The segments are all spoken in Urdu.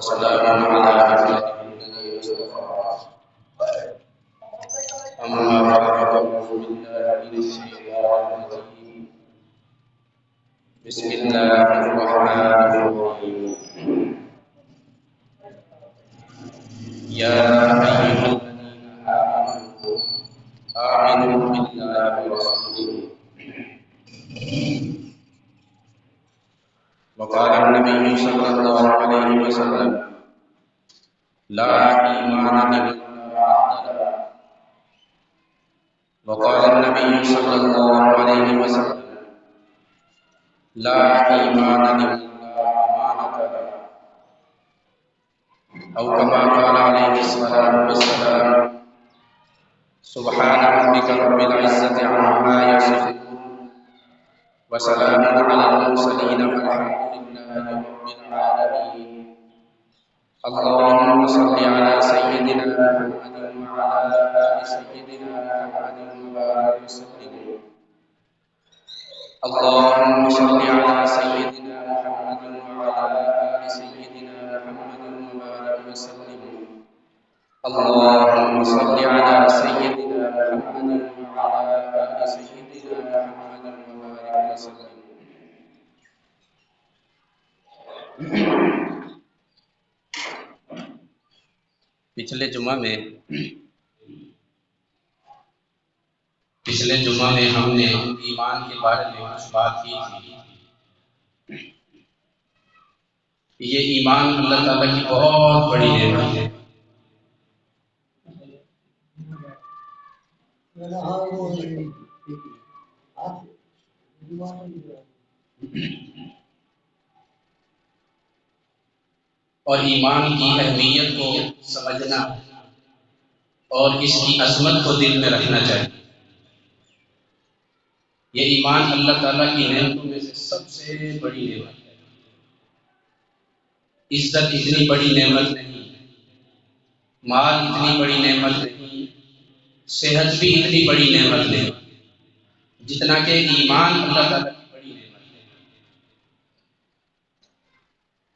وسلام على عباده الذين اصطفى أما بعد أعوذ بالله من الشيطان الرجيم بسم الله الرحمن الرحيم يا أيها الذين آمنوا بالله ورسوله وقال النبي صلى الله عليه وسلم لا إيمان لمن لا عهد له وقال النبي صلى الله عليه وسلم لا إيمان لمن لا أمانة له أو كما قال عليه الصلاة والسلام سبحان ربك رب العزة عما يصفون وسلام على المرسلين والحمد لله رب العالمين اللهم صل على سيدنا محمد وعلى آل سيدنا محمد وبارك وسلم اللهم صل على سيدنا محمد وعلى آل سيدنا محمد وبارك وسلم اللهم صل على سيدنا محمد وعلى آل سيدنا محمد وبارك وسلم پچھلے جمعہ میں ہم نے ایمان کے بارے میں کچھ بات کی تھی. یہ ایمان اللہ تعالیٰ کی بہت بڑی نعمت ہے. اور ایمان کی اہمیت کو سمجھنا اور اس کی عظمت کو دل میں رکھنا چاہیے. یہ ایمان اللہ تعالیٰ کی نعمتوں میں سے سب سے بڑی نعمت ہے. عزت اتنی بڑی نعمت نہیں، مال اتنی بڑی نعمت نہیں، صحت بھی اتنی بڑی نعمت نہیں جتنا کہ ایمان اللہ تعالیٰ کی بڑی نعمت ہے.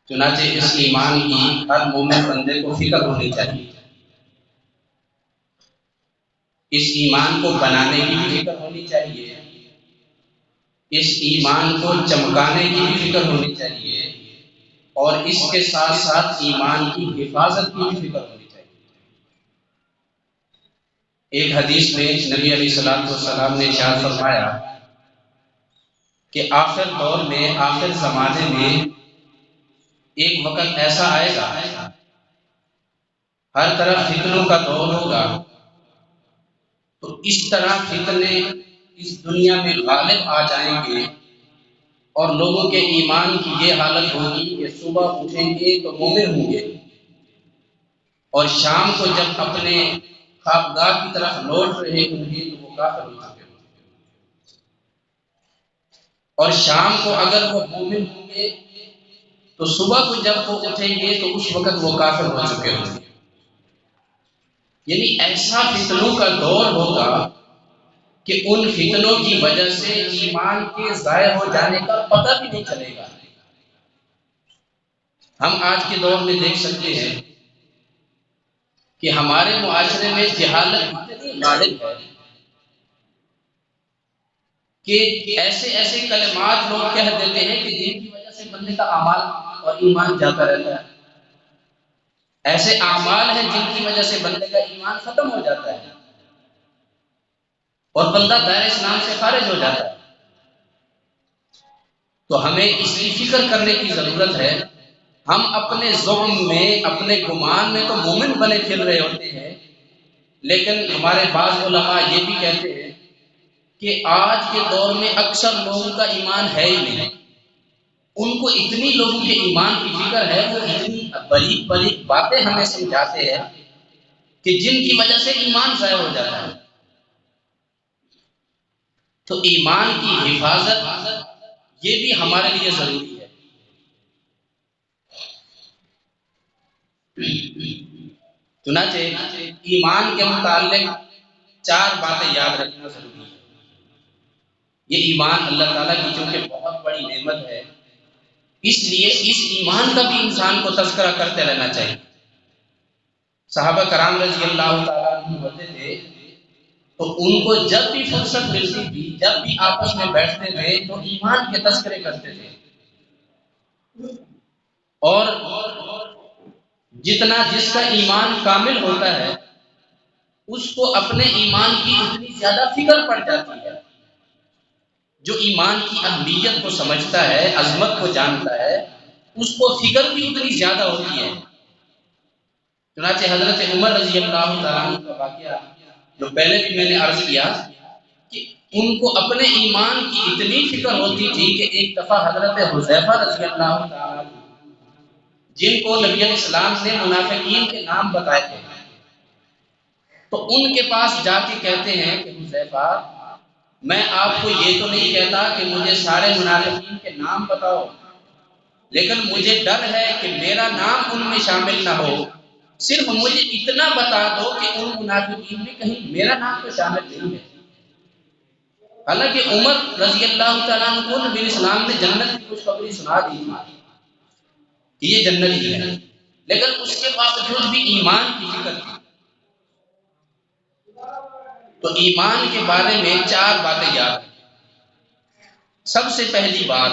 چنانچہ اس ایمان کی ہر مومن بندے کو فکر ہونی چاہیے. اس ایمان کو بنانے کی بھی فکر ہونی چاہیے، اس ایمان کو چمکانے کی بھی فکر ہونی چاہیے، اور اس کے ساتھ ساتھ ایمان کی حفاظت کی بھی فکر ہونی چاہیے. ایک حدیث میں نبی علیہ الصلوۃ والسلام نے ارشاد فرمایا کہ آخر دور میں، آخر زمانے میں ایک وقت ایسا آئے گا، ہر طرف فتنوں کا دور ہوگا، تو اس طرح فتنے اس دنیا میں غالب آ جائیں گے اور لوگوں کے ایمان کی یہ حالت ہوگی کہ صبح اٹھیں گے تو مومن ہوں گے، اور شام کو جب اپنے خوابگاہ کی طرف لوٹ رہے ہوں گے تو وہ کافر ہو چکے ہوں گے، اور شام کو اگر وہ مومن ہوں گے تو صبح کو جب وہ اٹھیں گے تو اس وقت وہ کافر ہو چکے ہوں گے. یعنی ایسا فتنوں کا دور ہوگا کہ ان فتنوں کی وجہ سے ایمان کے ضائع ہو جانے کا پتہ بھی نہیں چلے گا. ہم آج کے دور میں دیکھ سکتے ہیں کہ ہمارے معاشرے میں جہالت اتنی غالب ہے کہ ایسے کلمات لوگ کہہ دیتے ہیں کہ جن کی وجہ سے بندے کا اعمال اور ایمان جاتا رہتا ہے. ایسے اعمال ہیں جن کی وجہ سے بندے کا ایمان ختم ہو جاتا ہے اور بندہ دائرہ اسلام سے خارج ہو جاتا ہے. تو ہمیں اس کی فکر کرنے کی ضرورت ہے. ہم اپنے ذہن میں، اپنے گمان میں تو مومن بنے پھر رہے ہوتے ہیں، لیکن ہمارے بعض علماء یہ بھی کہتے ہیں کہ آج کے دور میں اکثر لوگوں کا ایمان ہے ہی نہیں. ان کو اتنی لوگوں کے ایمان کی فکر ہے، وہ اتنی بریک بریک باتیں ہمیں سمجھاتے ہیں کہ جن کی وجہ سے ایمان ضائع ہو جاتا ہے. تو ایمان کی حفاظت یہ بھی ہمارے لیے ضروری ہے. چنانچہ ایمان کے متعلق 4 باتیں یاد رکھنا ضروری ہے. یہ ایمان اللہ تعالیٰ کی چونکہ بہت بڑی نعمت ہے، اس لیے اس ایمان کا بھی انسان کو تذکرہ کرتے رہنا چاہیے۔ صحابہ کرام رضی اللہ تعالیٰ عنہ ہوتے تھے تو ان کو جب بھی فرصت ملتی تھی، جب بھی آپس میں بیٹھتے تھے تو ایمان کے تذکرے کرتے تھے، اور جتنا جس کا ایمان کامل ہوتا ہے اس کو اپنے ایمان کی اتنی زیادہ فکر پڑ جاتی ہے۔ جو ایمان کی اہمیت کو سمجھتا ہے، عظمت کو جانتا ہے، اس کو فکر بھی اتنی زیادہ ہوتی ہے۔ چنانچہ حضرت عمر رضی اللہ تعالیٰ عنہ کا واقعہ جو پہلے بھی میں نے عرض کیا کہ ان کو اپنے ایمان کی اتنی فکر ہوتی تھی کہ ایک دفعہ حضرت حذیفہ رضی اللہ تعالیٰ عنہ جن کو نبی علیہ السلام نے منافقین کے نام بتائے تھے، تو ان کے پاس جا کے کہتے ہیں کہ حذیفہ، میں آپ کو یہ تو نہیں کہتا کہ مجھے سارے منافقین کے نام بتاؤ، لیکن مجھے ڈر ہے کہ میرا نام ان میں شامل نہ ہو، صرف مجھے اتنا بتا دو کہ ان منافقین میں کہیں میرا نام تو شامل نہیں ہے۔ حالانکہ عمر رضی اللہ تعالیٰ عنہ کو نبی اسلام نے جنت کی خوشخبری سنا دی تھی کہ یہ جنتی ہے، لیکن اس کے باوجود بھی ایمان کی فکر تھی۔ تو ایمان کے بارے میں 4 باتیں یاد رکھیں۔ سب سے پہلی بات،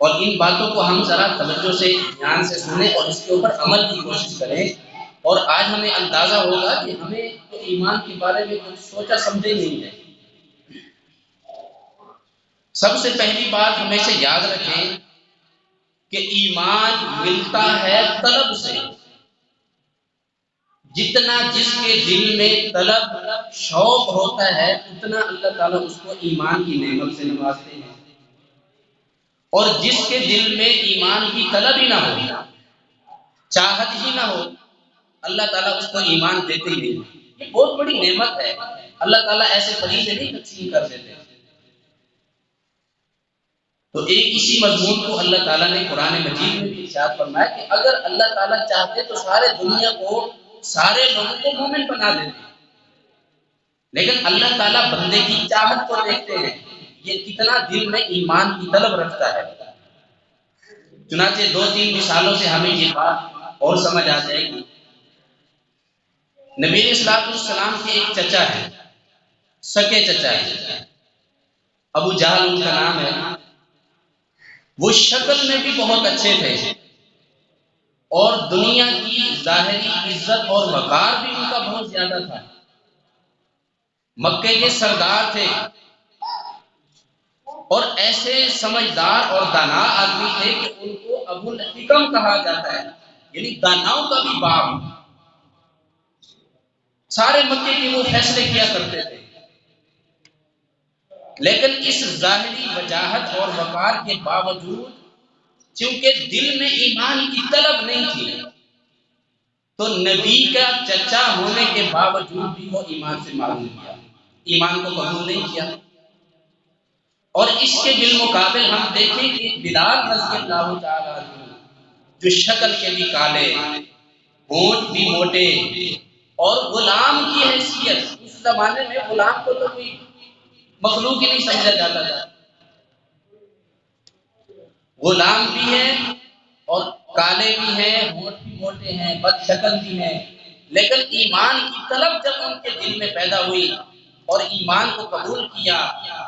اور ان باتوں کو ہم ذرا توجہ سے دھیان سے سنیں اور اس کے اوپر عمل کی کوشش کریں، اور آج ہمیں اندازہ ہوگا کہ ہمیں تو ایمان کے بارے میں کچھ سوچا سمجھے نہیں ہے۔ سب سے پہلی بات ہمیشہ یاد رکھیں کہ ایمان ملتا ہے طلب سے۔ جتنا جس کے دل میں طلب شوق ہوتا ہے اتنا اللہ تعالیٰ اس کو ایمان کی نعمت سے نوازتے ہیں، اور جس کے دل میں ایمان کی طلب ہی نہ ہو، چاہت ہی نہ ہو، اللہ تعالیٰ اس کو ایمان دیتے ہی نہیں۔ یہ بہت بڑی نعمت ہے، اللہ تعالیٰ ایسے فریضے نہیں تقسیم کر دیتے۔ تو ایک اسی مضمون کو اللہ تعالیٰ نے قرآن مجید میں بھی ارشاد فرمایا کہ اگر اللہ تعالیٰ چاہتے تو سارے دنیا کو، سارے لوگوں کو مومن بنا دیتے، لیکن اللہ تعالیٰ بندے کی چاہت کو دیکھتے ہیں، یہ کتنا دل میں ایمان کی طلب رکھتا ہے۔ چنانچہ 2-3 مثالوں سے ہمیں یہ بات اور سمجھ آ جائے گی۔ نبی علیہ السلام کے ایک چچا ہیں، سکے چچا ہیں، ابو جہل ان کا نام ہے۔ وہ شکل میں بھی بہت اچھے تھے اور دنیا کی ظاہری عزت اور وقار بھی ان کا بہت زیادہ تھا۔ مکے کے سردار تھے اور ایسے سمجھدار اور دانا آدمی تھے کہ ان کو ابو الحکم کہا جاتا ہے، یعنی داناؤں کا بھی باپ۔ سارے مکے کے وہ فیصلے کیا کرتے تھے، لیکن اس ظاہری وجاہت اور وقار کے باوجود چونکہ دل میں ایمان کی طلب نہیں تھی، تو نبی کا چچا ہونے کے باوجود بھی وہ ایمان سے معروم کیا، ایمان کو قبول نہیں کیا۔ اور اس کے بالمقابل ہم دیکھیں کہ بلال رضی اللہ تعالیٰ عنہ جو شکل کے بھی کالے، ہونٹ بھی موٹے، اور غلام کی حیثیت، اس زمانے میں غلام کو تو کوئی مخلوق ہی نہیں سمجھا جاتا تھا، غلام بھی ہیں اور کالے بھی ہیں، ہونٹ بھی موٹے ہیں، بد شکل بھی ہیں، لیکن ایمان کی طلب جب ان کے دل میں پیدا ہوئی اور ایمان کو قبول کیا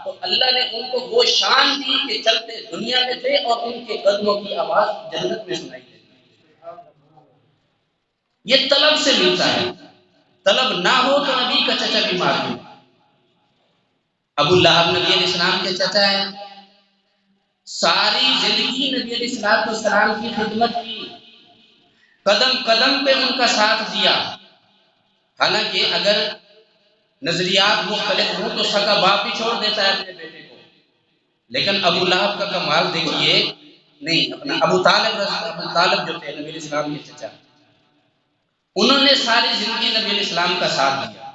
تو اللہ نے ان کو وہ شان دی کہ چلتے دنیا میں تھے اور ان کے قدموں کی آواز جنت میں سنائی دیتی۔ یہ طلب سے ملتا ہے، طلب نہ ہو تو نبی کا چچا بیمار ہے۔ ابو لہب نبی علیہ السلام کے چچا ہیں، ساری زندگی نبی علیہ السلام کی خدمت کی، قدم قدم پہ ان کا ساتھ دیا۔ حالانکہ اگر نظریات مختلف ہوں تو سگا باپ ہی چھوڑ دیتا ہے اپنے بیٹے کو، لیکن ابو لہب کا کمال دیکھیے، نہیں اپنا ابو طالب جو تھے نبی علیہ السلام کے چچا، انہوں نے ساری زندگی نبی علیہ السلام کا ساتھ دیا،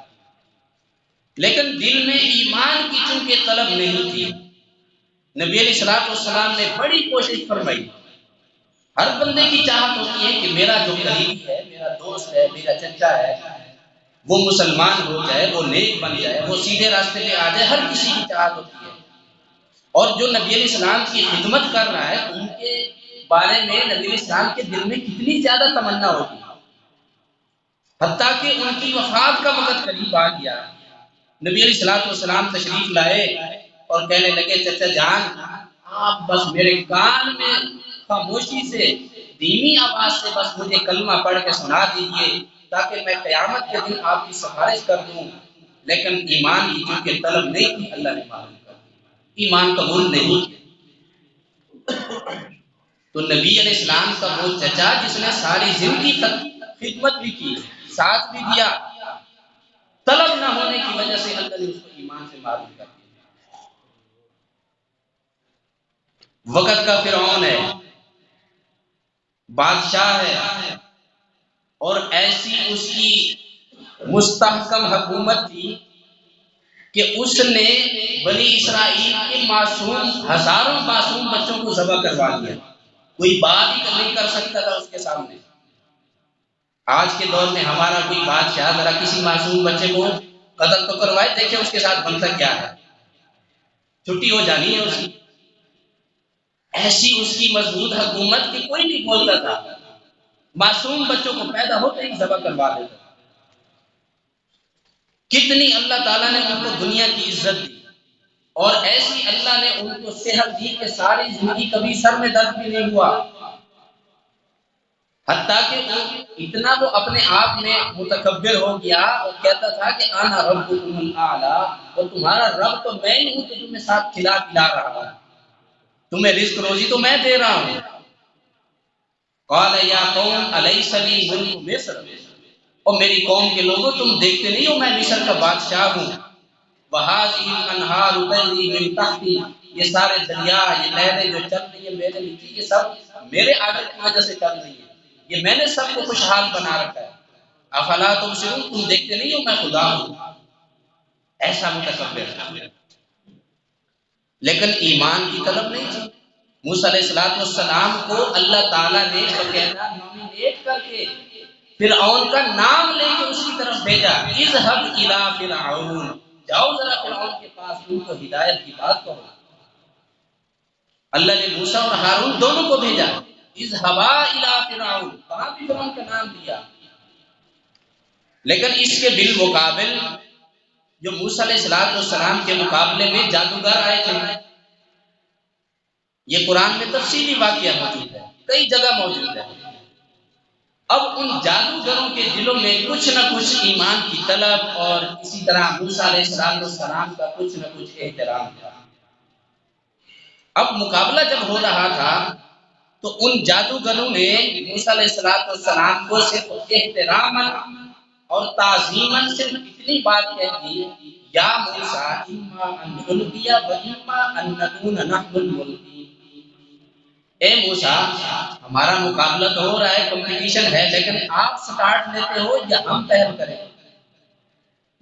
لیکن دل میں ایمان کی چونکہ طلب نہیں تھی۔ نبی علیہ السلام نے بڑی کوشش فرمائی۔ ہر بندے کی چاہت ہوتی ہے کہ میرا جو قریبی ہے، میرا دوست ہے، میرا چچا ہے، وہ مسلمان ہو جائے، وہ نیک بن جائے، وہ سیدھے راستے پہ آ جائے، ہر کسی کی چاہت ہوتی ہے۔ اور جو نبی علیہ السلام کی خدمت کر رہا ہے ان کے بارے میں نبی علیہ السلام کے دل میں کتنی زیادہ تمنا ہوگی، حتیٰ کہ ان کی وفات کا وقت قریب آ گیا، نبی علیہ السلام تشریف لائے اور کہنے لگے چچا جان آپ بس میرے کان میں خاموشی سے دھیمی آواز سے بس مجھے کلمہ پڑھ کے سنا دیجئے تاکہ میں قیامت کے دن آپ کی سفارش کر دوں۔ لیکن ایمان کی چونکہ طلب نہیں تھی، اللہ نے معلوم کر دیا، ایمان قبول نہیں کیا۔ تو نبی علیہ السلام کا وہ چچا جس نے ساری زندگی خدمت بھی کی، ساتھ بھی دیا، طلب نہ ہونے کی وجہ سے اللہ نے اس کو ایمان سے معلوم کر دیا۔ وقت کا فرعون ہے، بادشاہ ہے، اور ایسی اس کی مستحکم حکومت تھی کہ اس نے بنی اسرائیل کے معصوم ہزاروں معصوم بچوں کو ذبح کروا دیا، کوئی بات ہی نہیں کر سکتا تھا اس کے سامنے۔ آج کے دور میں ہمارا کوئی بادشاہ ذرا کسی معصوم بچے کو قتل تو کروائے، دیکھیں اس کے ساتھ بنتا کیا ہے، چھٹی ہو جانی ہے اس کی۔ ایسی اس کی مضبوط حکومت کہ کوئی نہیں بولتا تھا، معصوم بچوں کو پیدا ہوتے ہی ذبح کروا دیتا۔ کتنی اللہ تعالیٰ نے ان کو دنیا کی عزت دی، اور ایسی اللہ نے ان کو صحت دی کہ ساری زندگی کبھی سر میں درد بھی نہیں ہوا، حتیٰ کہ اتنا وہ اپنے آپ میں متکبر ہو گیا اور کہتا تھا کہ انا ربکم الاعلی، اور تمہارا رب تو میں ہی ہوں، تو تمہیں ساتھ کھلا پلا رہا ہوں، تمہیں رزق روزی تو میں دے رہا ہوں۔ قال یا قوم الیس لی ملک مصر، اور میری قوم کے لوگوں تم دیکھتے نہیں ہو میں مصر کا بادشاہ ہوں، وہذہ الانہار تجری من تحتی، یہ سارے دریا، یہ نہریں جو چل رہی ہیں میرے نیچے، یہ سب میرے آرڈر کی وجہ سے چل رہی ہیں، یہ میں نے سب کو خوشحال بنا رکھا ہے۔ افلا تبصرون، تم دیکھتے نہیں ہو میں خدا ہوں۔ ایسا متکبر، لیکن ایمان کی طلب نہیں تھی۔ موسیٰ علیہ السلام کو اللہ تعالیٰ نے باقاعدہ نومینیٹ کر کے فرعون کا نام لے کے اس کی طرف بھیجا، اذهب الى فرعون، جاؤ ذرا فرعون کے پاس، ان کو ہدایت کی بات کہو۔ اللہ نے موسیٰ اور ہارون دونوں کو بھیجا، اذهبا الى فرعون، وہاں بھی فرعون کا نام لیا۔ لیکن اس کے بالمقابل جو موسیٰ علیہ السلام کے مقابلے میں جادوگر آئے تھے، یہ قرآن میں تفصیلی واقعہ موجود ہے، کئی جگہ موجود ہے۔ اب ان جادوگروں کے دلوں میں کچھ نہ کچھ ایمان کی طلب اور اسی طرح موسیٰ علیہ السلام کا کچھ نہ کچھ احترام تھا۔ اب مقابلہ جب ہو رہا تھا تو ان جادوگروں نے موسیٰ علیہ السلام کو صرف احتراما اور تعظیما صرف اتنی بات کہہ دی، یا موسیٰ اما ان نلقی و اما ان نکون نحن الملقین، اے موسیٰ ہمارا مقابلہ تو ہو رہا ہے، کمپٹیشن ہے، لیکن آپ سٹارٹ لیتے ہو یا ہم پہل کریں؟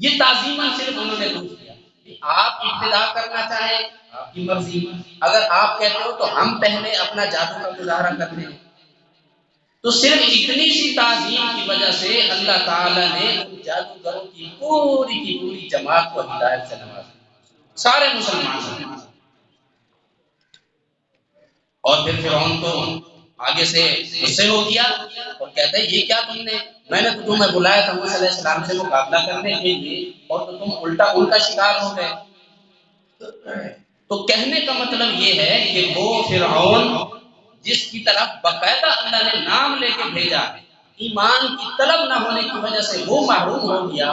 یہ تعظیماً صرف انہوں نے پوچھ دیا کہ آپ ابتدا کرنا چاہیں آپ کی مرضی، اگر آپ کہتے ہو تو ہم پہلے اپنا جادو کا مظاہرہ کرتے ہیں۔ تو صرف اتنی سی تعظیم کی وجہ سے اللہ تعالیٰ نے ان جادوگروں کی پوری جماعت کو ہدایت سے نوازا، سارے مسلمان ہیں۔ اور پھر فرعون کو آگے سے غصے ہو گیا اور کہتا ہے یہ کیا تم نے، میں نے تو تمہیں بلایا تھا موسیٰ علیہ السلام سے مقابلہ کرنے کے لیے اور تو تم ان کا شکار ہو گئے۔ تو کہنے کا مطلب یہ ہے کہ وہ فرعون جس کی طرف باقاعدہ اللہ نے نام لے کے بھیجا، ایمان کی طلب نہ ہونے کی وجہ سے وہ محروم ہو گیا،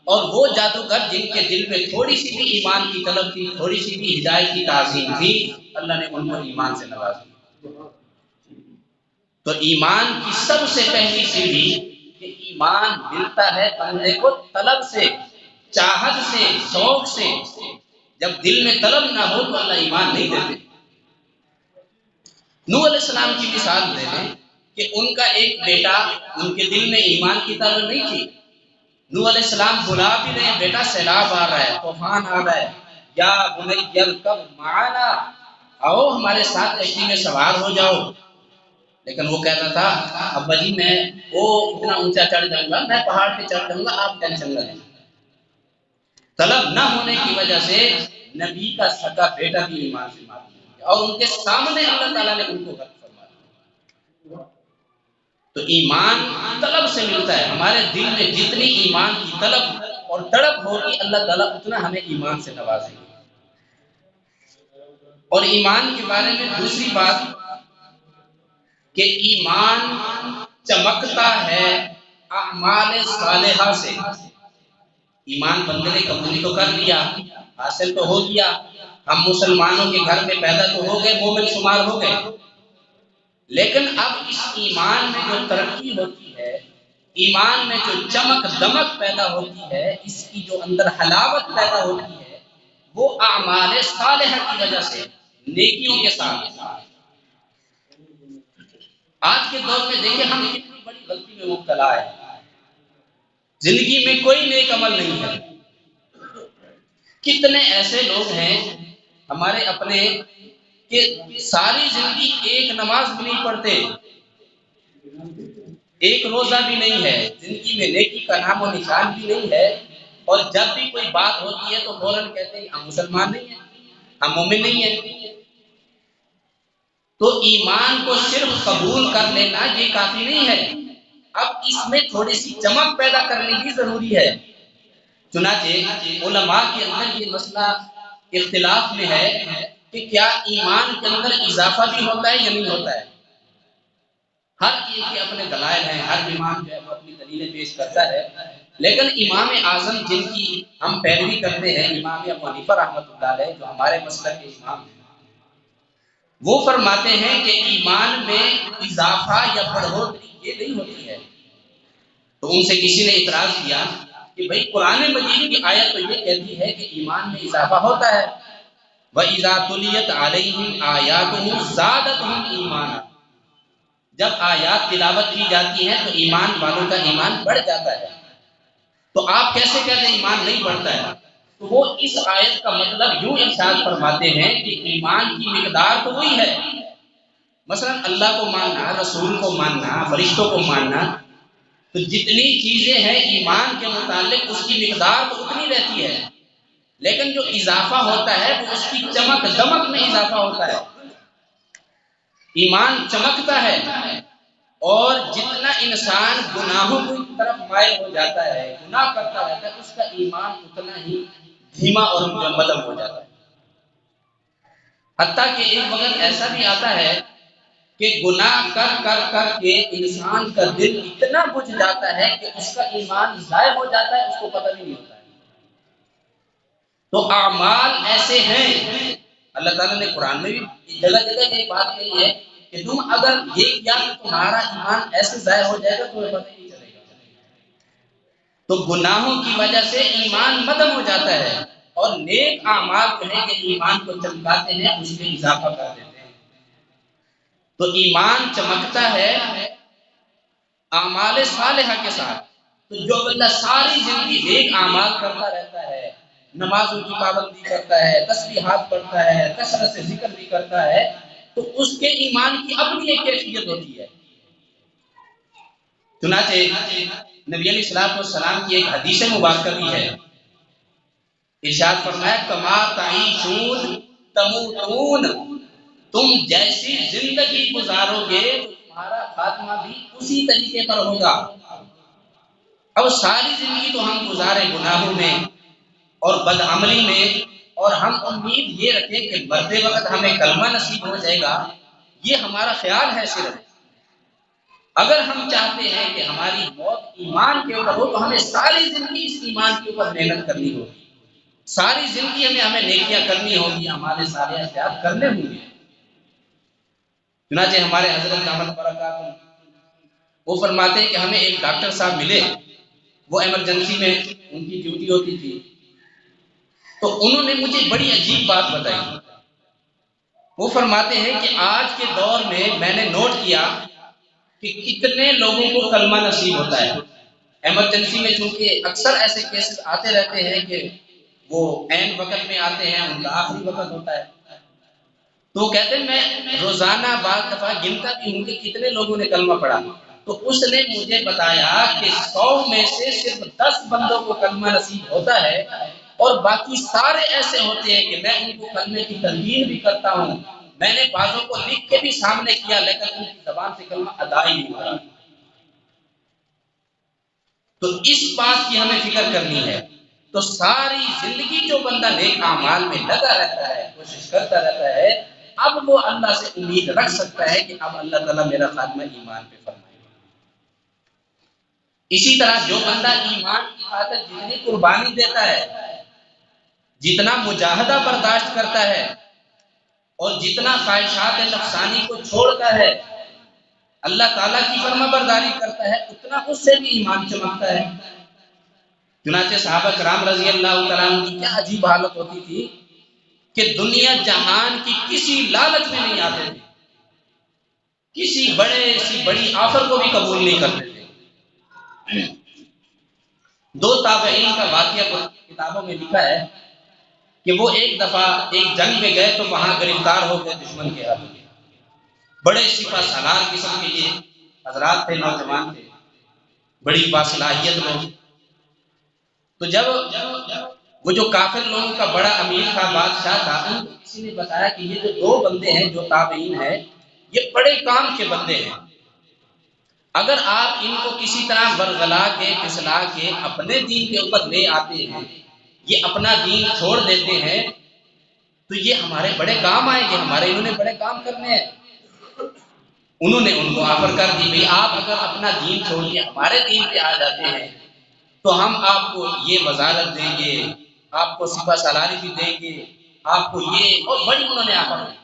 اور وہ جادوگر جن کے دل میں تھوڑی سی بھی ایمان کی طلب تھی، تھوڑی سی بھی ہدایت کی تعظیم تھی، اللہ نے ان کو ایمان سے نواز دیا۔ تو ایمان کی سب سے پہلی سیڑھی کہ ایمان ملتا ہے بندے کو طلب سے، چاہت سے، شوق سے۔ جب دل میں طلب نہ ہو تو اللہ ایمان نہیں دیتے۔ نوح علیہ السلام کی مثال دے دیں کہ ان کا ایک بیٹا، ان کے دل میں ایمان کی طلب نہیں تھی، نوح علیہ السلام بلا بھی رہے ہیں، بیٹا سیلاب آ رہا ہے، طوفان آ رہا ہے، یا بنی ارکب معنا، آؤ ہمارے ساتھ کشتی میں سوار ہو جاؤ، لیکن وہ کہتا تھا ابا جی میں وہ اتنا اونچا چڑھ جاؤں گا، میں پہاڑ پہ چڑھ جاؤں گا، آپ ٹینشن نہ لیں۔ طلب نہ ہونے کی وجہ سے نبی کا سگا بیٹا بھی ایمان سے مار دیا اور ان کے سامنے اللہ تعالیٰ نے ان کو غرق فرما دیا۔ تو ایمان طلب سے ملتا ہے، ہمارے دل میں جتنی ایمان کی طلب اور تڑپ ہوگی اللہ تعالیٰ اتنا ہمیں ایمان سے نوازے گا۔ اور ایمان کے بارے میں دوسری بات کہ ایمان چمکتا ہے اعمال صالحہ سے۔ ایمان بندے نے قبول تو کر لیا، حاصل تو ہو گیا، ہم مسلمانوں کے گھر میں پیدا تو ہو گئے، مومن شمار ہو گئے، لیکن اب اس ایمان میں جو ترقی ہوتی ہے، ایمان میں جو چمک دمک پیدا ہوتی ہے، اس کی جو اندر حلاوت پیدا ہوتی ہے، وہ اعمال صالحہ کی وجہ سے، نیکیوں کے ساتھ۔ آج کے دور میں دیکھیں ہم کتنی بڑی غلطی میں مبتلا ہے، زندگی میں کوئی نیک عمل نہیں ہے۔ کتنے ایسے لوگ ہیں ہمارے اپنے کہ ساری زندگی ایک نماز بھی نہیں پڑھتے، ایک روزہ بھی نہیں ہے، زندگی میں نیکی کا نام و نشان بھی نہیں ہے، اور جب بھی کوئی بات ہوتی ہے تو فوراً کہتے ہیں ہم مسلمان نہیں ہیں، ہم مومن نہیں ہیں۔ تو ایمان کو صرف قبول کر لینا یہ کافی نہیں ہے، اب اس میں تھوڑی سی چمک پیدا کرنے کی ضروری ہے۔ چنانچہ علماء کے اندر یہ مسئلہ اختلاف میں ہے کہ کیا ایمان کے اندر اضافہ بھی ہوتا ہے یا نہیں ہوتا ہے۔ ہر ایک کے اپنے دلائل ہیں، ہر امام جو ہے وہ اپنی دلیلیں پیش کرتا ہے، لیکن امام اعظم جن کی ہم پیروی کرتے ہیں، امام ابو حنیفہ رحمۃ اللہ علیہ جو ہمارے مسلک کے امام ہیں، وہ فرماتے ہیں کہ ایمان میں اضافہ یا بڑھوتری یہ نہیں ہوتی ہے۔ تو ان سے کسی نے اعتراض کیا کہ بھئی قرآن مجید کی آیت تو یہ کہتی ہے کہ ایمان میں اضافہ ہوتا ہے، وَإِذَا تُلِيَتْ عَلَيْهِمْ آيَاتُهُ زَادَتْهُمْ ایمانا، جب آیات تلاوت کی جاتی ہیں تو ایمان والوں کا ایمان بڑھ جاتا ہے۔ تو آپ کیسے کہتے ہیں ایمان نہیں بڑھتا ہے؟ تو وہ اس آیت کا مطلب یوں ارشاد فرماتے ہیں کہ ایمان کی مقدار تو وہی ہے، مثلا اللہ کو ماننا، رسول کو ماننا، فرشتوں کو ماننا، تو جتنی چیزیں ہیں ایمان کے متعلق اس کی مقدار تو اتنی رہتی ہے، لیکن جو اضافہ ہوتا ہے وہ اس کی چمک دمک میں اضافہ ہوتا ہے۔ ایمان چمکتا ہے، اور جتنا انسان گناہوں کی طرف مائل ہو جاتا ہے، گناہ کرتا رہتا ہے، اس کا ایمان اتنا ہی دھیما اور مدم ہو جاتا ہے۔ حتیٰ کہ ایک وقت ایسا بھی آتا ہے کہ گناہ کر کر کر کے انسان کا دل اتنا بجھ جاتا ہے کہ اس کا ایمان ضائع ہو جاتا ہے، اس کو پتہ بھی نہیں ہوتا ہے۔ تو اعمال ایسے ہیں، اللہ تعالیٰ نے قرآن میں بھی جگہ جگہ یہ بات کہی ہے کہ تم اگر یہ کیا تو تمہارا ایمان ایسے ضائع ہو جائے گا تمہیں پتہ ہی نہیں چلے گا۔ تو گناہوں کی وجہ سے ایمان مدم ہو جاتا ہے، اور نیک اعمال جو ہیں کہ ایمان کو چمکاتے ہیں، اس میں اضافہ کر دیتے ہیں۔ تو ایمان چمکتا ہے اعمال صالحہ کے ساتھ۔ تو جو بندہ ساری زندگی نیک اعمال کرتا رہتا ہے، نمازوں کی پابندی کرتا ہے، تسبیحات پڑھتا ہے، کثرت سے ذکر بھی کرتا ہے، تو اس کے ایمان کی اپنی ایک کیفیت ہوتی ہے۔ چنانچہ نبی علیہ الصلوۃ والسلام کی ایک حدیث مبارکہ بھی ہے، ارشاد فرمایا کما تعیشون تموتون، تم جیسی زندگی گزارو گے تو تمہارا خاتمہ بھی اسی طریقے پر ہوگا۔ اب ساری زندگی تو ہم گزارے گناہوں میں اور بدعملی میں، اور ہم امید یہ رکھیں کہ مرتے وقت ہمیں کلمہ نصیب ہو جائے گا، یہ ہمارا خیال ہے صرف۔ اگر ہم چاہتے ہیں کہ ہماری موت ایمان کے اوپر ہو تو ہمیں ساری زندگی اس ایمان کے اوپر محنت کرنی ہوگی، ساری زندگی ہمیں نیکیاں کرنی ہوگی، ہمارے سارے احتیاط کرنے ہوں گے۔ چنانچہ ہمارے حضرت دامت برکاتہ وہ فرماتے ہیں کہ ہمیں ایک ڈاکٹر صاحب ملے، وہ ایمرجنسی میں ان کی ڈیوٹی ہوتی تھی، تو انہوں نے مجھے بڑی عجیب بات بتائی۔ وہ فرماتے ہیں کہ آج کے دور میں نے نوٹ کیا کہ کتنے لوگوں کو کلمہ نصیب ہوتا ہے ایمرجنسی میں، چونکہ اکثر ایسے کیسز آتے رہتے ہیں کہ وہ عین وقت میں آتے ہیں، ان کا آخری وقت ہوتا ہے، تو کہتے ہیں میں روزانہ بعض دفعہ گنتا بھی ہوں کہ کتنے لوگوں نے کلمہ پڑھا، تو اس نے مجھے بتایا کہ 100 میں سے صرف 10 بندوں کو کلمہ نصیب ہوتا ہے، اور باقی سارے ایسے ہوتے ہیں کہ میں ان کو کلمے کی تلقین بھی کرتا ہوں، میں نے بعضوں کو لکھ کے بھی سامنے کیا، لیکن ان کی زبان سے کلمہ ادا ہی نہیں ہو رہا۔ تو اس بات کی ہمیں فکر کرنی ہے۔ تو ساری زندگی جو بندہ نیک اعمال میں لگا رہتا ہے، کوشش کرتا رہتا ہے، اب وہ اللہ سے امید رکھ سکتا ہے کہ اب اللہ تعالیٰ میرا خاتمہ ایمان پہ فرمائے گا۔ اسی طرح جو بندہ ایمان کی خاطر جتنی قربانی دیتا ہے، جتنا مجاہدہ برداشت کرتا ہے، اور جتنا خواہشات نفسانی کو چھوڑتا ہے، اللہ تعالیٰ کی فرما برداری کرتا ہے، اتنا اس سے بھی ایمان چمکتا ہے۔ چنانچہ صحابہ کرام رضی اللہ تعالیٰ عنہ کی کیا عجیب حالت ہوتی تھی کہ دنیا جہان کی کسی لالچ میں نہیں آتے تھے، کسی بڑی آفر کو بھی قبول نہیں کرتے تھے۔ دو تابعین کا واقعہ کتابوں میں لکھا ہے کہ وہ ایک دفعہ ایک جنگ میں گئے تو وہاں گرفتار ہو گئے دشمن کے ہاتھوں میں۔ بڑے سپہ سالار قسم کے یہ حضرات تھے، نوجوان تھے، بڑی باصلاحیت لوگ۔ تو جب وہ جو کافر لوگوں کا بڑا امیر تھا، بادشاہ تھا، ان کو کسی نے بتایا کہ یہ جو دو بندے ہیں جو تابعین ہیں، یہ بڑے کام کے بندے ہیں، اگر آپ ان کو کسی طرح ورغلا کے پھسلا کے اپنے دین کے اوپر لے آتے ہیں، یہ اپنا دین چھوڑ دیتے ہیں، تو یہ ہمارے بڑے کام آئیں گے، ہمارے انہوں نے بڑے کام کرنے ہیں۔ انہوں نے ان کو آفر کر دی، بھئی آپ اگر اپنا دین چھوڑ کے ہمارے دین پہ آ جاتے ہیں تو ہم آپ کو یہ وزارت دیں گے، آپ کو سپہ سالاری بھی دیں گے، آپ کو یہ، اور بڑی انہوں نے آفر کی۔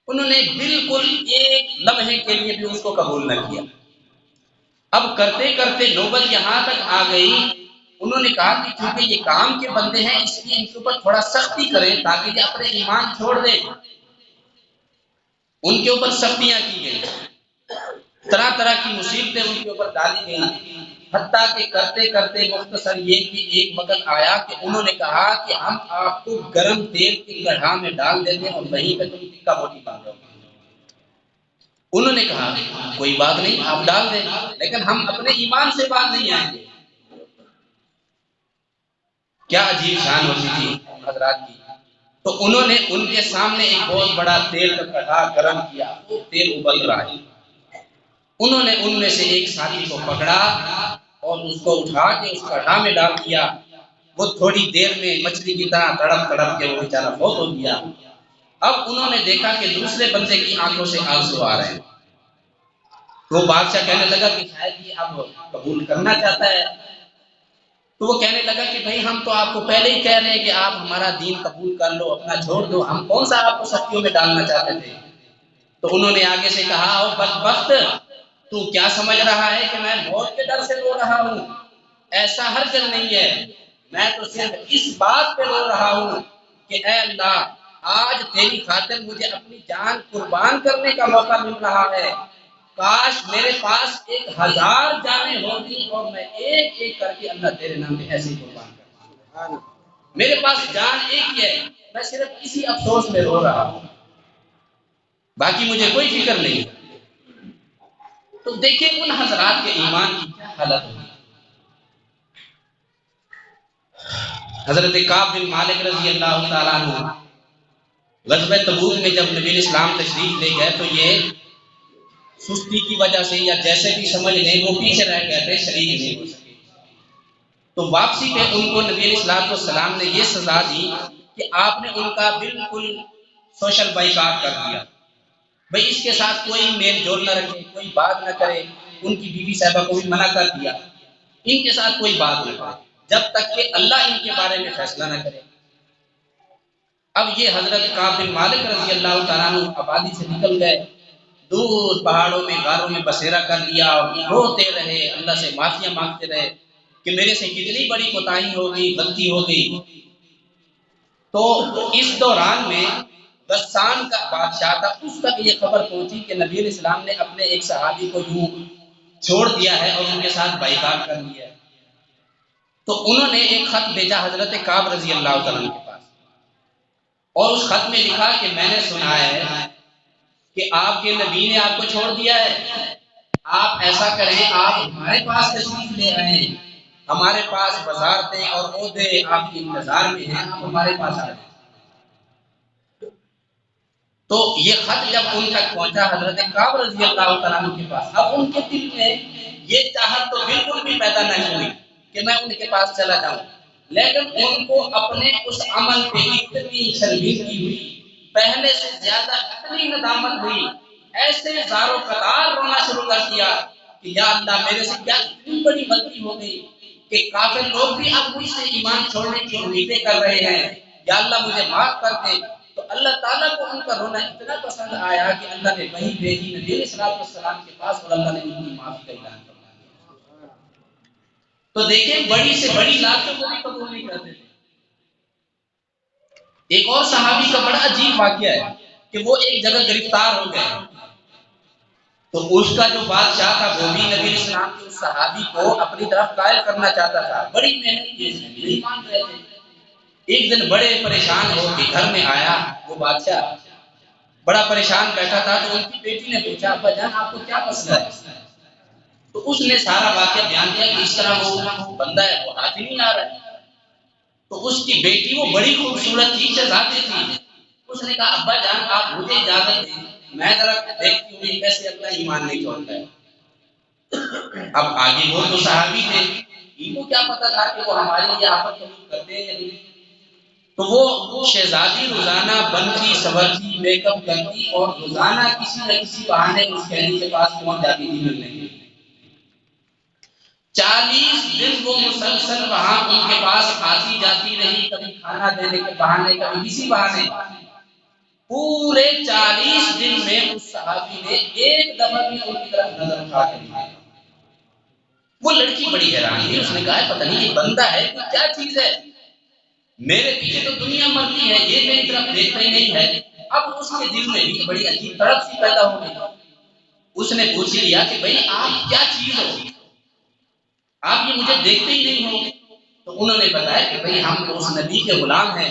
انہوں نے بالکل ایک لمحے کے لیے بھی اس کو قبول نہ کیا۔ اب کرتے کرتے نوبت یہاں تک آ گئی، انہوں نے کہا کہ چونکہ یہ کام کے بندے ہیں، اس لیے ان کے اوپر تھوڑا سختی کریں تاکہ یہ اپنے ایمان چھوڑ دیں۔ ان کے اوپر سختیاں کی گئی، طرح طرح کی مصیبتیں ان کے اوپر ڈالی گئی، حتیٰ کہ کرتے کرتے مختصر یہ کہ ایک وقت آیا کہ انہوں نے کہا کہ ہم آپ کو گرم تیل کی کڑھا میں ڈال دیتے ہیں اور وہیں پہ تم ٹکا موٹی باندھو گے۔ انہوں نے کہا کوئی بات نہیں، آپ ڈال دیں، لیکن ہم اپنے ایمان سے باز نہیں آئیں گے۔ کیا عجیب شان ہوتی تھی حضرات کی۔ تو انہوں نے ان کے سامنے ایک بہت بڑا تیل کا کڑھا گرم کیا، وہ تیل ابل رہا ہے۔ انہوں نے ان میں سے ایک ساتھی کو پکڑا اور اس کو اٹھا کے اس کڑھا میں ڈال دیا۔ وہ تھوڑی دیر میں مچھلی کی طرح تڑپ تڑپ کے وہ بیچارہ فوت ہو گیا۔ اب انہوں نے دیکھا کہ دوسرے بندے کی آنکھوں سے آنسو آ رہے ہیں۔ تو بادشاہ کہنے لگا کہ شاید یہ اب قبول کرنا چاہتا ہے۔ تو وہ کہنے لگا کہ بھئی ہم تو آپ کو پہلے ہی کہہ رہے ہیں کہ آپ ہمارا دین قبول کر لو، اپنا چھوڑ دو، ہم کون سا آپ کو سختیوں میں ڈالنا چاہتے تھے۔ تو انہوں نے آگے سے کہا او بدبخت، تو کیا سمجھ رہا ہے کہ میں موت کے ڈر سے رو رہا ہوں؟ ایسا ہرگز نہیں ہے، میں تو صرف اس بات پہ رو رہا ہوں کہ اے اللہ، آج تیری خاطر مجھے اپنی جان قربان کرنے کا موقع مل رہا ہے، کاش میرے پاس 1000 جانیں ہوتی اور میں ایک ایک کر کے اللہ تیرے نام پہ ایسے قربان کرتا۔ میرے پاس جان ایک ہی ہے، میں صرف اسی افسوس میں رو رہا ہوں، باقی مجھے کوئی فکر نہیں۔ تو دیکھیں ان حضرات کے ایمان کی کیا حالت ہوگی۔ حضرت کعب بن مالک رضی اللہ تعالیٰ عنہ غزوہ تبوک میں جب نبی اسلام تشریف لے گئے تو یہ سستی کی وجہ سے یا جیسے بھی سمجھ لیں وہ پیچھے رہ گئے تھے، شریک نہیں ہو سکے۔ تو واپسی پہ ان کو نبی السلام نے یہ سزا دی کہ آپ نے ان کا بالکل سوشل بائیکاٹ کر دیا، بھئی اس کے ساتھ کوئی میل جول نہ رکھے، کوئی بات نہ کرے۔ ان کی بیوی صاحبہ کو بھی منع کر دیا، ان کے ساتھ کوئی بات نہ کرے جب تک کہ اللہ ان کے بارے میں فیصلہ نہ کرے۔ اب یہ حضرت کعب بن مالک رضی اللہ تعالیٰ عنہ آبادی سے نکل گئے، دور پہاڑوں میں غاروں میں بسیرا کر لیا اور روتے رہے، اللہ سے معافیاں مانگتے رہے کہ میرے سے کتنی بڑی کوتاہی ہو گئی، غلطی ہو گئی۔ تو اس دوران میں غسان کا بادشاہ تھا، اس تک یہ خبر پہنچی کہ نبی علیہ السلام نے اپنے ایک صحابی کو یوں چھوڑ دیا ہے اور ان کے ساتھ بائیکاٹ کر لیا ہے۔ تو انہوں نے ایک خط بھیجا حضرت کعب رضی اللہ تعالیٰ عنہ کے پاس، اور اس خط میں لکھا کہ میں نے سنا ہے کہ آپ کے نبی نے آپ کو چھوڑ دیا ہے، آپ ایسا کریں آپ ہمارے پاس تشریف لے آئیں، ہمارے پاس وزارتیں اور عہدے آپ کے انتظار میں ہیں، آپ ہمارے پاس آ جائیں۔ تو یہ خط جب ان تک پہنچا حضرت کعب رضی اللہ تعالیٰ عنہ کے پاس، اب ان کے دل میں یہ چاہت تو بالکل بھی پیدا نہیں ہوئی کہ میں ان کے پاس چلا جاؤں، لیکن ان کو اپنے اس عمل پہ اتنی شرمندگی ہوئی، پہلے سے زیادہ اتنی ندامت ہوئی، ایسے زار و قطار رونا شروع کر دیا کہ یا اللہ میرے سے کیا اتنی بڑی غلطی ہو گئی کہ کافر لوگ بھی اب مجھ سے ایمان چھوڑنے کی امیدیں کر رہے ہیں، یا اللہ مجھے معاف کر دے۔ تو اللہ تعالیٰ کو ان کا رونا اتنا پسند آیا کہ اللہ نے وحی بھیجی نبی علیہ السلام کے پاس، اور اللہ نے ان کی معافی کا اعلان فرما دیا۔ تو دیکھیں بڑی سے بڑی لاتوں کو بھی قبول نہیں کرتے تھے۔ ایک اور صحابی کا بڑا عجیب واقعہ ہے کہ وہ ایک جگہ گرفتار ہو گئے، تو اس کا جو بادشاہ تھا وہ بھی نبی علیہ السلام کے اس صحابی کو اپنی طرف قائل کرنا چاہتا تھا، بڑی محنت کی، نہیں مان رہے تھے۔ ایک دن بڑے پریشان ہو کے گھر میں آیا وہ بادشاہ، بڑا پریشان بیٹھا تھا، تو ان کی بیٹی نے پوچھا ابا جان آپ کو کیا مسئلہ ہے؟ تو اس نے سارا واقعہ بیان کیا کہ اس طرح وہ بندہ ہے وہ ہاتھ ہی نہیں آ رہا ہے۔ تو اس کی بیٹی وہ بڑی خوبصورت تھی، شہزادی تھی، اس نے کہا ابا جان آپ مجھے اجازت دیں، میں ذرا دیکھتی ہوں یہ کیسے اپنا ایمان نہیں چھوڑتا ہے۔ اب آگے وہ تو صحابی تھے، ان کو کیا پتا تھا کہ وہ ہماری یہ آفت قبول کرتے ہیں یا نہیں۔ تو وہ شہزادی روزانہ بنتی سنورتی میک اپ کرتی اور روزانہ کسی نہ کسی بہانے اس قیدی کے پاس پہنچ جاتی تھی ملنے کے لیے۔ 40 دن وہ مسلسل وہاں ان کے پاس آتی جاتی رہی، کبھی کھانا دینے کے بہانے، کبھی کسی بہانے۔ پورے 40 دن میں اس صحابی نے ایک دفعہ بھی ان کی طرف نظر اٹھا کے نہیں دیکھی۔ وہ لڑکی بڑی حیران ہوئی، اس نے کہا پتہ نہیں یہ بندہ ہے کہ کیا چیز ہے، میرے پیچھے تو دنیا مرتی ہے، یہ میری طرف دیکھتا ہی نہیں ہے۔ اب اس کے دل میں بھی بڑی عجیب تڑپ سی پیدا ہو گئی۔ اس نے پوچھ لیا کہ بھئی آپ کیا چیز ہو، آپ یہ مجھے دیکھتے ہی نہیں ہو۔ تو انہوں نے بتایا کہ بھئی ہم تو اس نبی کے غلام ہیں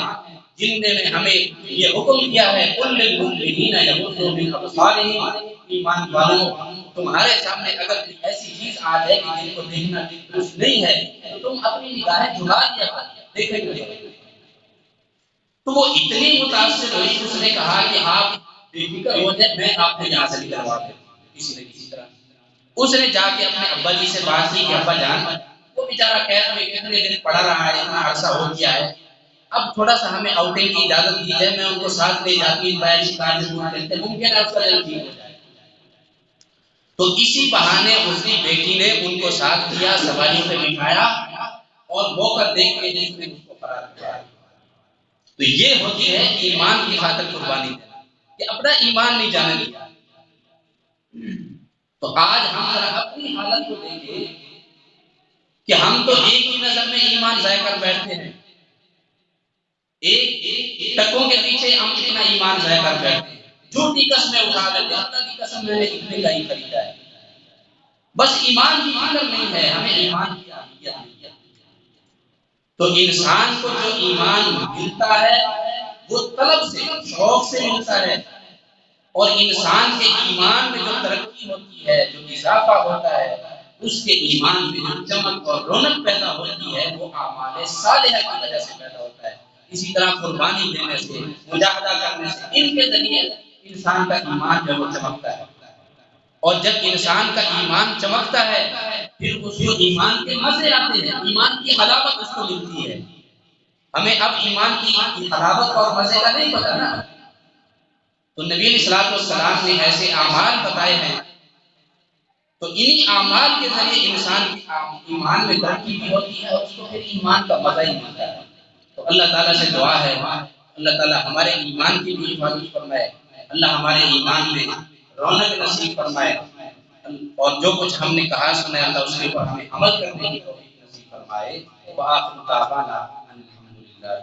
جن نے ہمیں یہ حکم کیا ہے قُل لِّلْمُؤْمِنِينَ يَغُضُّوا مِنْ أَبْصَارِهِمْ، ایمان والوں تمہارے سامنے اگر کوئی ایسی چیز آ جائے کہ جن کو دیکھنا درست نہیں ہے تو تم اپنی نگاہیں جھکا دیا کرو، دیکھیں گے۔ تو وہ اتنی متاثر ہوئی، اس نے کہا کہ آپ بے فکر ہو جائیں، میں آپ کو یہاں سے نکلوا دوں کسی نہ کسی طرح۔ اس نے جا کے اپنے ابا جی سے بات کی کہ ابا جان وہ بیچارہ قید میں کتنے دن پڑا رہا ہے، اتنا عرصہ ہو گیا ہے، اب تھوڑا سا ہمیں آؤٹنگ کی اجازت دی جائے، میں ان کو ساتھ لے جاتی ہوں، بیٹھ کار میں لیتے، ممکن ہے اس کا دل ٹھیک ہو جائے۔ تو اسی بہانے اس کی بیٹی نے ان کو ساتھ لیا، سواری پہ بٹھایا اور موقع دیکھ کے جس نے اس کو فرار کیا۔ تو یہ ہوتی ہے ایمان کی خاطر قربانی دینا، کہ اپنا ایمان نہیں جانے دیا۔ تو آج ہم ذرا اپنی حالت کو دیکھیں کہ ہم تو ایک ہی نظر میں ایمان ضائع کر بیٹھتے ہیں، ایک ٹکوں کے پیچھے ہم اتنا ایمان ضائع کر بیٹھتے ہیں، جھوٹی قسمیں اٹھا لیتے ہیں، اللہ کی قسم میں نے اتنے کا ہی خریدا ہے، بس ایمان کی فکر نہیں ہے، ہمیں ایمان کی اہمیت نہیں ہے۔ تو انسان کو جو ایمان ملتا ہے وہ طلب سے، شوق سے ملتا ہے، اور انسان کے ایمان میں جو ترقی ہوتی ہے، جو اضافہ ہوتا ہے، اس کے ایمان میں جو چمک اور رونق پیدا ہوتی ہے وہ اعمال صالحہ کی وجہ سے پیدا ہوتا ہے۔ اسی طرح قربانی دینے سے، مجاہدہ کرنے سے، ان کے ذریعے انسان کا ایمان جو وہ چمکتا ہے، اور جب انسان کا ایمان چمکتا ہے پھر اس کو ایمان کے مزے آتے ہیں، ایمان کی حلاوت اس کو ملتی ہے۔ ہمیں اب ایمان کی حلاوت اور مزے کا نہیں پتا نا، تو نبی علیہ السلام نے ایسے اعمال بتائے ہیں، تو انہی اعمال کے ذریعے انسان کی ایمان میں ترقی بھی ہوتی ہے اور اس کو پھر ایمان کا مزہ ہی ملتا ہے۔ تو اللہ تعالیٰ سے دعا ہے اللہ تعالیٰ ہمارے ایمان کی بھی حفاظت فرمائے، اللہ ہمارے ایمان میں رونق نصیب فرمائے، اور جو کچھ ہم نے کہا سنا اللہ اس کے اوپر ہمیں عمل کرنے کی توفیق نصیب فرمائے۔ وآخر دعوانا الحمدللہ۔